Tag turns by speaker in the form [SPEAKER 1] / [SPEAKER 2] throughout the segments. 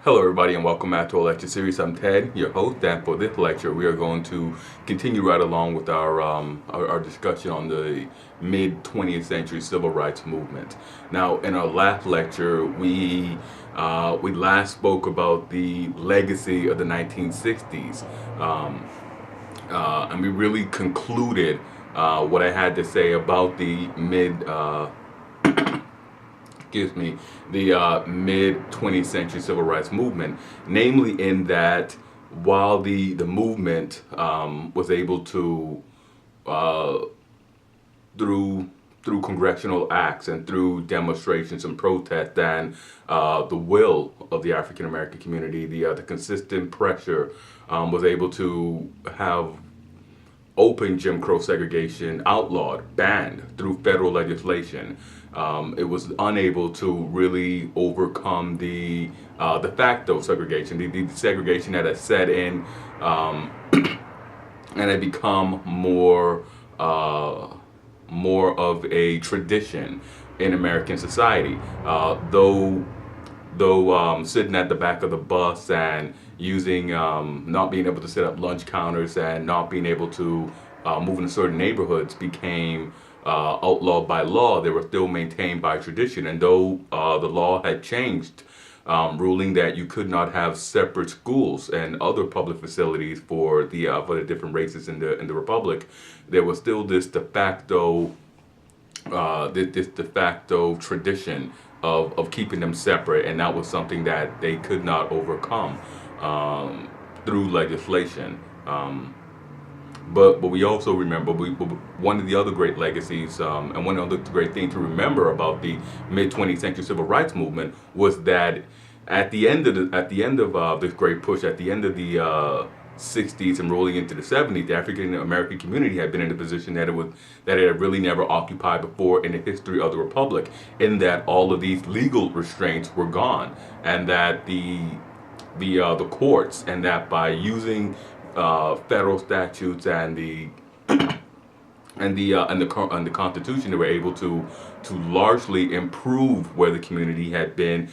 [SPEAKER 1] Hello everybody and welcome back to our lecture series. I'm Ted, your host, and for this lecture we are going to continue right along with our discussion on the mid 20th century civil rights movement. Now in our last lecture we last spoke about the legacy of the 1960s, and we really concluded what I had to say about the mid 20th century civil rights movement, namely in that while the movement was able to uh, through congressional acts and through demonstrations and protests and the will of the African American community, the consistent pressure was able to have open Jim Crow segregation outlawed, banned through federal legislation. It was unable to really overcome the de facto segregation, the segregation that had set in and had become more of a tradition in American society. Though sitting at the back of the bus and using not being able to set up lunch counters and not being able to move into certain neighborhoods became outlawed by law, they were still maintained by tradition. And though the law had changed, ruling that you could not have separate schools and other public facilities for the different races in the republic, there was still this de facto tradition of keeping them separate, and that was something that they could not overcome through legislation. But we also remember one of the other great legacies and one of the great things to remember about the mid 20th century civil rights movement was that at the end of this great push, at the end of the 60s and rolling into the 70s, the African American community had been in a position that it had really never occupied before in the history of the republic, in that all of these legal restraints were gone, and that the courts, and that by using federal statutes and the Constitution, they were able to largely improve where the community had been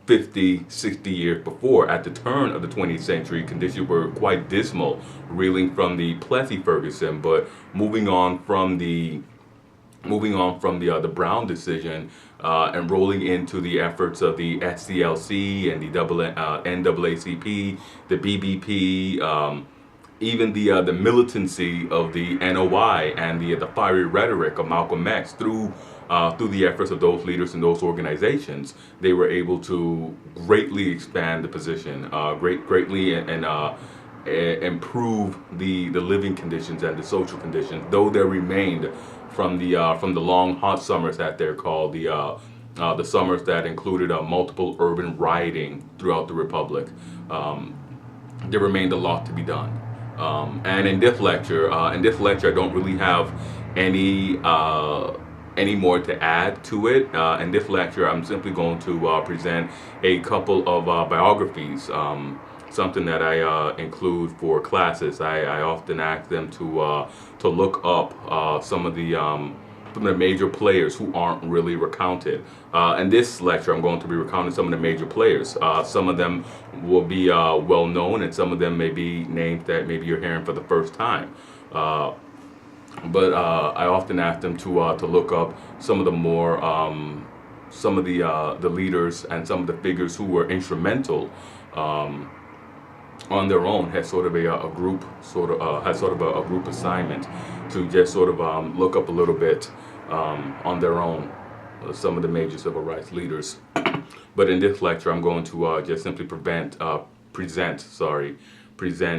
[SPEAKER 1] 50, 60 years before. At the turn of the 20th century, conditions were quite dismal, reeling from the Plessy Ferguson, but moving on from the Brown decision and rolling into the efforts of the SCLC and the NAACP, the BBP, even the militancy of the NOI and the fiery rhetoric of Malcolm X through the efforts of those leaders and those organizations, they were able to greatly expand the position, greatly and improve the living conditions and the social conditions, though there remained from the long hot summers that they're called, the summers that included multiple urban rioting throughout the republic. There remained a lot to be done. And in this lecture, I don't really have any more to add to it. In this lecture, I'm simply going to present a couple of biographies. Something that I include for classes. I often ask them to look up some of the major players who aren't really recounted. In this lecture, I'm going to be recounting some of the major players. Some of them will be well known, and some of them may be names that maybe you're hearing for the first time. But I often ask them to look up some of the more some of the leaders and some of the figures who were instrumental on their own, had sort of a group a group assignment to just sort of look up a little bit on their own some of the major civil rights leaders. But in this lecture, I'm going to just simply present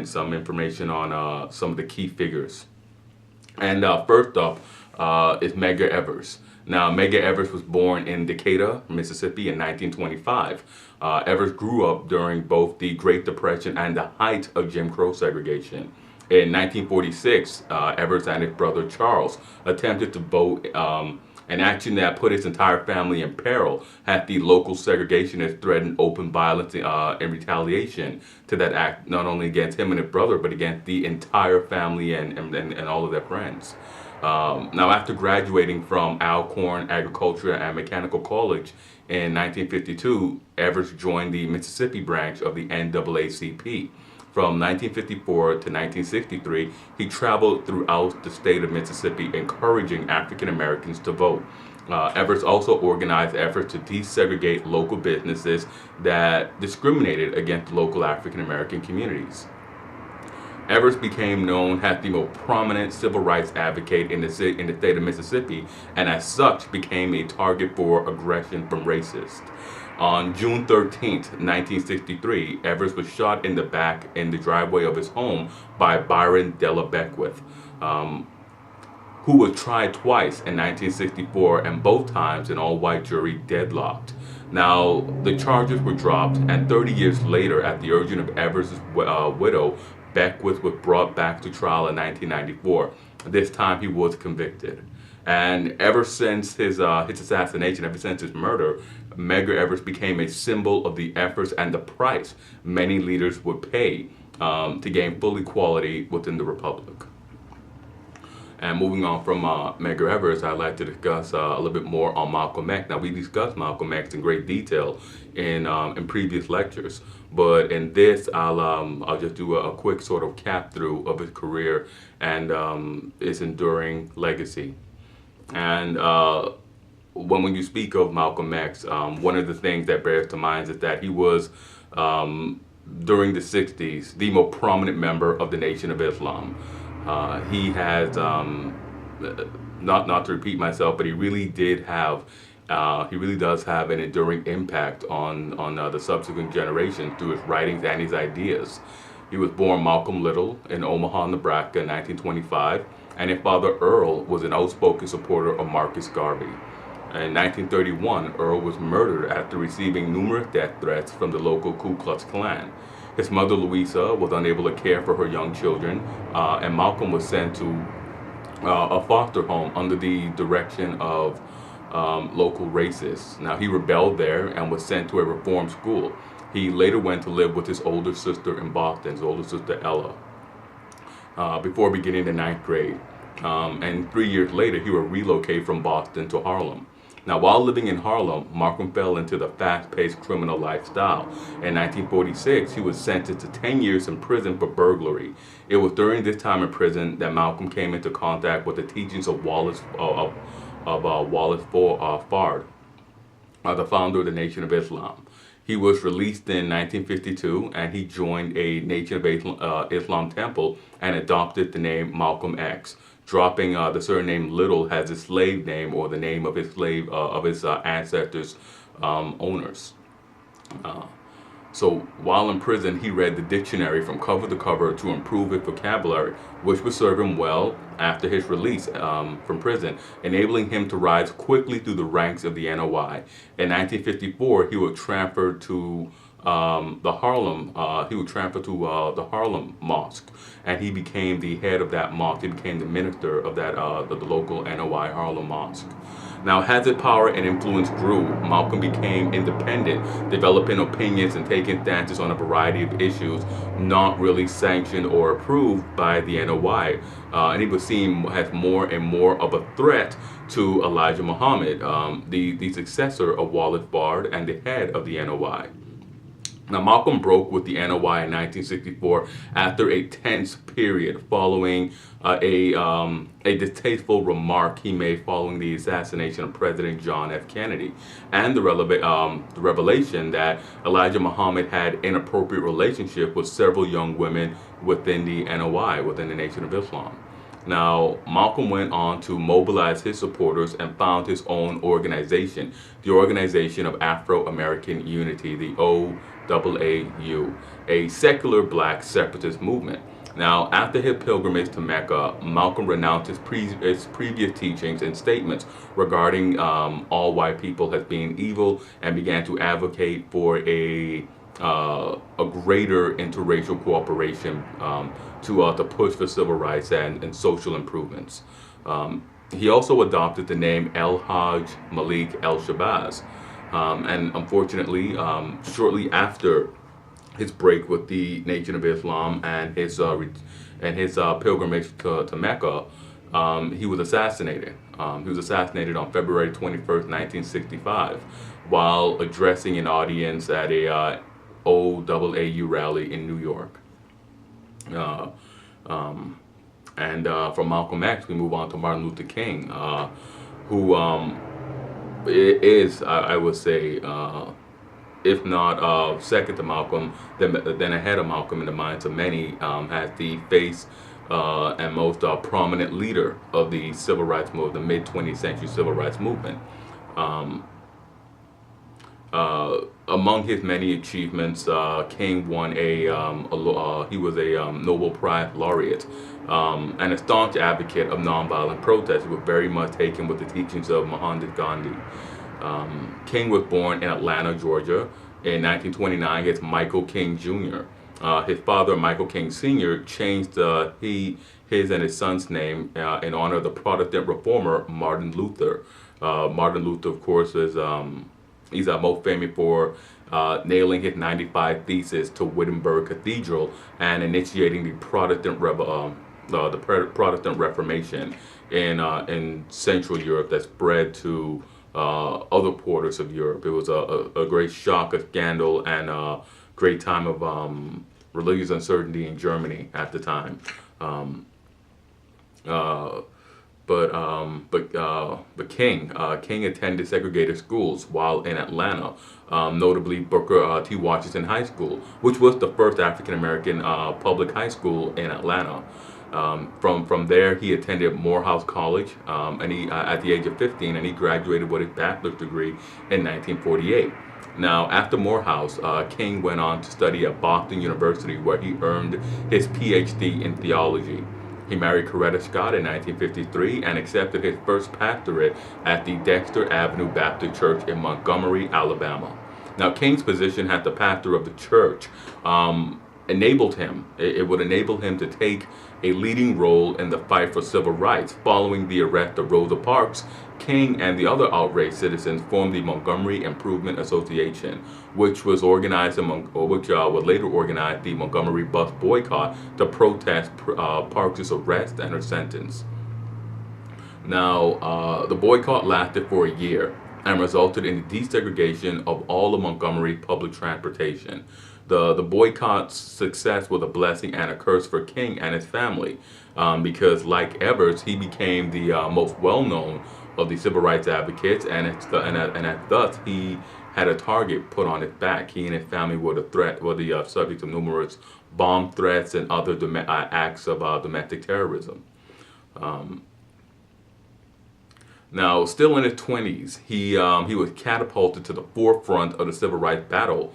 [SPEAKER 1] some information on some of the key figures. And first up is Medgar Evers. Now, Medgar Evers was born in Decatur, Mississippi in 1925. Evers grew up during both the Great Depression and the height of Jim Crow segregation. In 1946, Evers and his brother Charles attempted to vote, an action that put his entire family in peril, had the local segregationists threatened open violence in retaliation to that act, not only against him and his brother, but against the entire family and all of their friends. Now, after graduating from Alcorn Agriculture and Mechanical College In 1952, Evers joined the Mississippi branch of the NAACP. From 1954 to 1963, he traveled throughout the state of Mississippi encouraging African Americans to vote. Evers also organized efforts to desegregate local businesses that discriminated against local African American communities. Evers became known as the most prominent civil rights advocate in the state of Mississippi, and as such became a target for aggression from racists. On June 13th, 1963, Evers was shot in the back in the driveway of his home by Byron Della Beckwith, who was tried twice in 1964, and both times an all-white jury deadlocked. Now, the charges were dropped, and 30 years later, at the urging of Evers' widow, Beckwith was brought back to trial in 1994. This time he was convicted. And ever since his assassination, ever since his murder, Medgar Evers became a symbol of the efforts and the price many leaders would pay to gain full equality within the Republic. And moving on from Medgar Evers, I'd like to discuss a little bit more on Malcolm X. Now, we discussed Malcolm X in great detail in previous lectures, but in this, I'll just do a quick sort of cap through of his career and his enduring legacy. And when you speak of Malcolm X, one of the things that bears to mind is that he was, during the 60s, the most prominent member of the Nation of Islam. He has, not to repeat myself, but he really did have, he really does have an enduring impact on the subsequent generation through his writings and his ideas. He was born Malcolm Little in Omaha, Nebraska in 1925, and his father Earl was an outspoken supporter of Marcus Garvey. In 1931, Earl was murdered after receiving numerous death threats from the local Ku Klux Klan. His mother, Louisa, was unable to care for her young children, and Malcolm was sent to a foster home under the direction of local racists. Now, he rebelled there and was sent to a reform school. He later went to live with his older sister in Boston, his older sister Ella, before beginning the 9th grade. And 3 years later, he would relocate from Boston to Harlem. Now, while living in Harlem, Malcolm fell into the fast-paced criminal lifestyle. In 1946, he was sentenced to 10 years in prison for burglary. It was during this time in prison that Malcolm came into contact with the teachings of Wallace Fard, the founder of the Nation of Islam. He was released in 1952, and he joined a Nation of Islam temple and adopted the name Malcolm X, dropping the surname Little as his slave name or the name of his slave ancestors' owners. So while in prison, he read the dictionary from cover to cover to improve his vocabulary, which would serve him well after his release from prison, enabling him to rise quickly through the ranks of the NOI. In 1954, he was transferred to the Harlem Mosque, and he became the head of that mosque. He became the minister of that the local NOI Harlem Mosque. Now, as his power and influence grew, Malcolm became independent, developing opinions and taking stances on a variety of issues not really sanctioned or approved by the NOI. And he was seen as more and more of a threat to Elijah Muhammad, the successor of Wallace Bard and the head of the NOI. Now, Malcolm broke with the NOI in 1964 after a tense period following a distasteful remark he made following the assassination of President John F. Kennedy, and the revelation that Elijah Muhammad had inappropriate relationship with several young women within the NOI, within the Nation of Islam. Now, Malcolm went on to mobilize his supporters and found his own organization, the Organization of Afro-American Unity, the OAAU, a secular black separatist movement. Now, after his pilgrimage to Mecca, Malcolm renounced his previous teachings and statements regarding all white people as being evil and began to advocate for a greater interracial cooperation to push for civil rights and social improvements. He also adopted the name El Hajj Malik El Shabazz, and unfortunately, shortly after his break with the Nation of Islam and his pilgrimage to Mecca, he was assassinated. He was assassinated on February 21st, 1965. while addressing an audience at a OAAU rally in New York. Uh, um, and from Malcolm X, we move on to Martin Luther King, who is, I would say, if not second to Malcolm, then ahead of Malcolm in the minds of many, as the face and most prominent leader of the civil rights movement, the mid 20th century civil rights movement. Um, Among his many achievements, King won he was a Nobel Prize laureate and a staunch advocate of nonviolent protest. He was very much taken with the teachings of Mahatma Gandhi. King was born in Atlanta, Georgia in 1929 as Michael King Jr. His father, Michael King Sr., changed his and his son's name in honor of the Protestant reformer Martin Luther. Martin Luther, of course, is he's most famous for nailing his 95 Thesis to Wittenberg Cathedral and initiating the Protestant Protestant Reformation in Central Europe that spread to other quarters of Europe. It was a great shock, a scandal, and a great time of religious uncertainty in Germany at the time. But King attended segregated schools while in Atlanta, notably Booker T. Washington High School, which was the first African American public high school in Atlanta. From there, he attended Morehouse College, and he at the age of 15, and he graduated with his bachelor's degree in 1948. Now, after Morehouse, King went on to study at Boston University, where he earned his PhD in theology. He married Coretta Scott in 1953 and accepted his first pastorate at the Dexter Avenue Baptist Church in Montgomery, Alabama. Now, King's position as the pastor of the church enabled him. It would enable him to take a leading role in the fight for civil rights. Following the arrest of Rosa Parks, King and the other outraged citizens formed the Montgomery Improvement Association, which was organized which would later organize the Montgomery bus boycott to protest Parks' arrest and her sentence. Now, the boycott lasted for a year and resulted in the desegregation of all of Montgomery public transportation. The boycott's success was a blessing and a curse for King and his family, because like Evers, he became the most well-known of the civil rights advocates, and thus he had a target put on his back. He and his family were the subject of numerous bomb threats and other acts of domestic terrorism. Now, still in his 20s, he was catapulted to the forefront of the civil rights battle.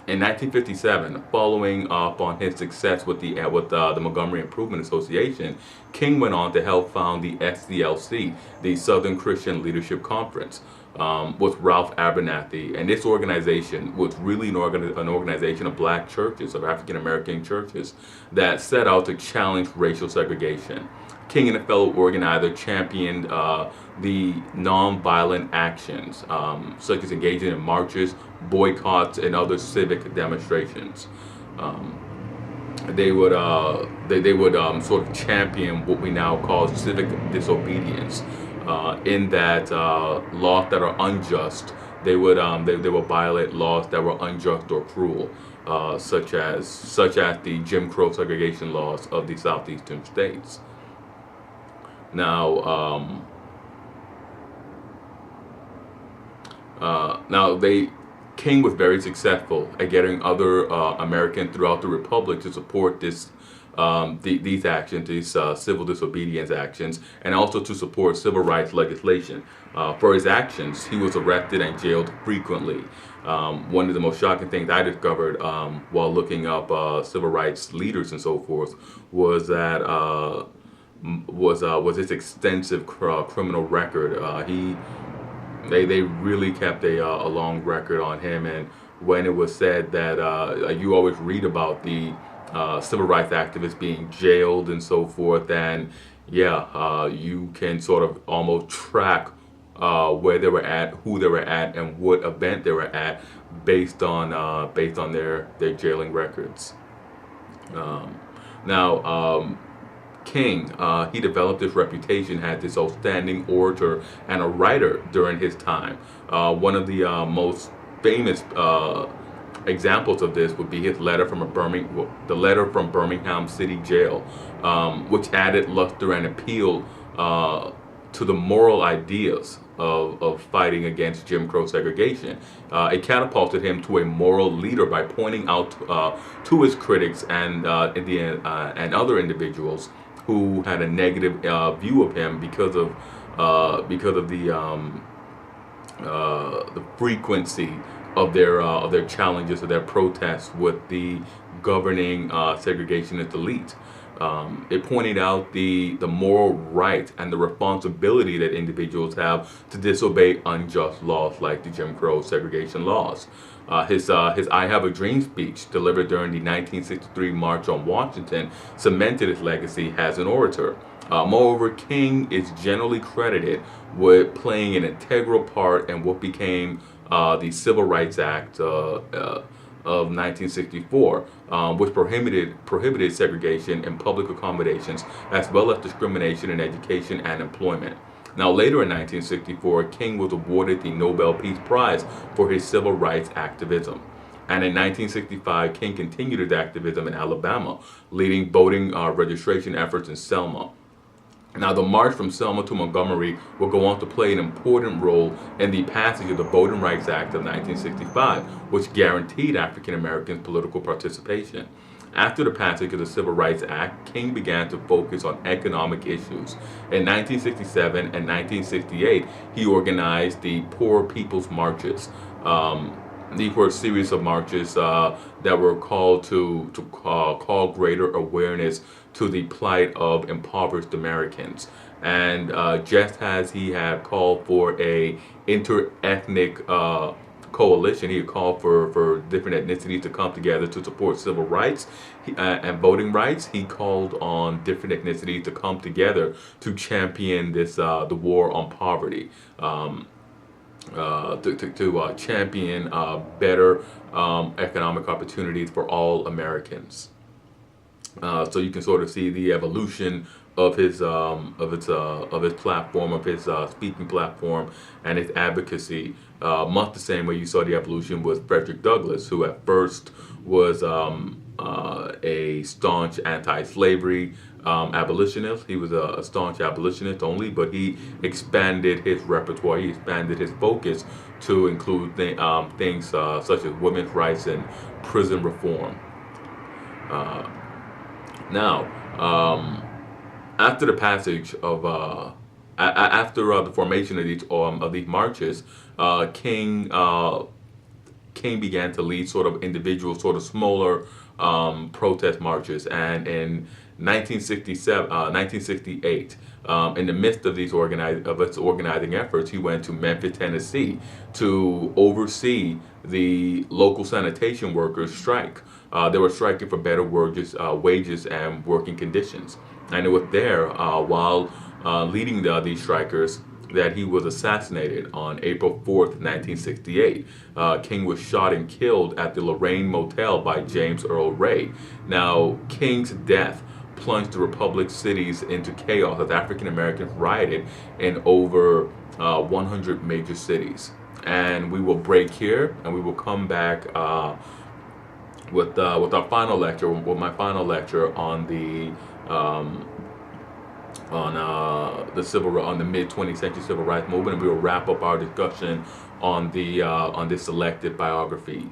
[SPEAKER 1] In 1957, following up on his success with the Montgomery Improvement Association, King went on to help found the SCLC, the Southern Christian Leadership Conference, with Ralph Abernathy. And this organization was really an organization of black churches, of African American churches, that set out to challenge racial segregation. King and a fellow organizer championed the nonviolent actions, such as engaging in marches, boycotts, and other civic demonstrations. They would sort of champion what we now call civic disobedience, in that laws that are unjust, they would violate laws that were unjust or cruel, such as the Jim Crow segregation laws of the southeastern states. Now, King was very successful at getting other Americans throughout the Republic to support these actions, these civil disobedience actions, and also to support civil rights legislation. For his actions, he was arrested and jailed frequently. One of the most shocking things I discovered while looking up civil rights leaders and so forth was that was his extensive criminal record. They really kept a long record on him, and when it was said that you always read about the civil rights activists being jailed and so forth, and you can sort of almost track where they were at, who they were at, and what event they were at based on their jailing records. Now, King, he developed this reputation as this outstanding orator and a writer during his time. One of the most famous examples of this would be his letter from the letter from Birmingham City Jail, which added luster and appeal to the moral ideas of fighting against Jim Crow segregation. It catapulted him to a moral leader by pointing out to his critics and other individuals who had a negative view of him because of the frequency of their challenges, of their protests with the governing segregationist elite. It pointed out the moral right and the responsibility that individuals have to disobey unjust laws like the Jim Crow segregation laws. His I Have a Dream speech, delivered during the 1963 March on Washington, cemented his legacy as an orator. Moreover, King is generally credited with playing an integral part in what became the Civil Rights Act of 1964, which prohibited segregation in public accommodations, as well as discrimination in education and employment. Now, later in 1964, King was awarded the Nobel Peace Prize for his civil rights activism. And in 1965, King continued his activism in Alabama, leading voting registration efforts in Selma. Now, the march from Selma to Montgomery will go on to play an important role in the passage of the Voting Rights Act of 1965, which guaranteed African Americans political participation. After the passage of the Civil Rights Act, King began to focus on economic issues. In 1967 and 1968, he organized the Poor People's Marches. These were a series of marches that were called to call greater awareness to the plight of impoverished Americans. And just as he had called for a inter-ethnic coalition, he had called for different ethnicities to come together to support civil rights and voting rights. He called on different ethnicities to come together to champion this the war on poverty. To champion better economic opportunities for all Americans. So you can sort of see the evolution of his platform, of his speaking platform, and his advocacy, much the same way you saw the evolution with Frederick Douglass, who at first was a staunch anti-slavery abolitionist. He was a staunch abolitionist only, but he expanded his repertoire, he expanded his focus to include things such as women's rights and prison reform. Now, after the passage of after the formation of these marches, King began to lead sort of individual, sort of smaller protest marches, and in 1968, in the midst of its organizing efforts, he went to Memphis, Tennessee, to oversee the local sanitation workers' strike. They were striking for better wages and working conditions. And it was there, while leading these strikers, that he was assassinated on April 4th, 1968. King was shot and killed at the Lorraine Motel by James Earl Ray. Now, King's death plunged the Republic's cities into chaos as African Americans rioted in over 100 major cities. And we will break here, and we will come back with our final lecture, with my final lecture on the mid-20th century civil rights movement, and we will wrap up our discussion on this selected biography,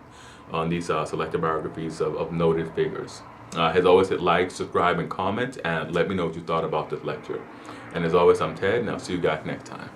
[SPEAKER 1] on these selected biographies of noted figures. As always, hit like, subscribe, and comment, and let me know what you thought about this lecture. And as always, I'm Ted, and I'll see you guys next time.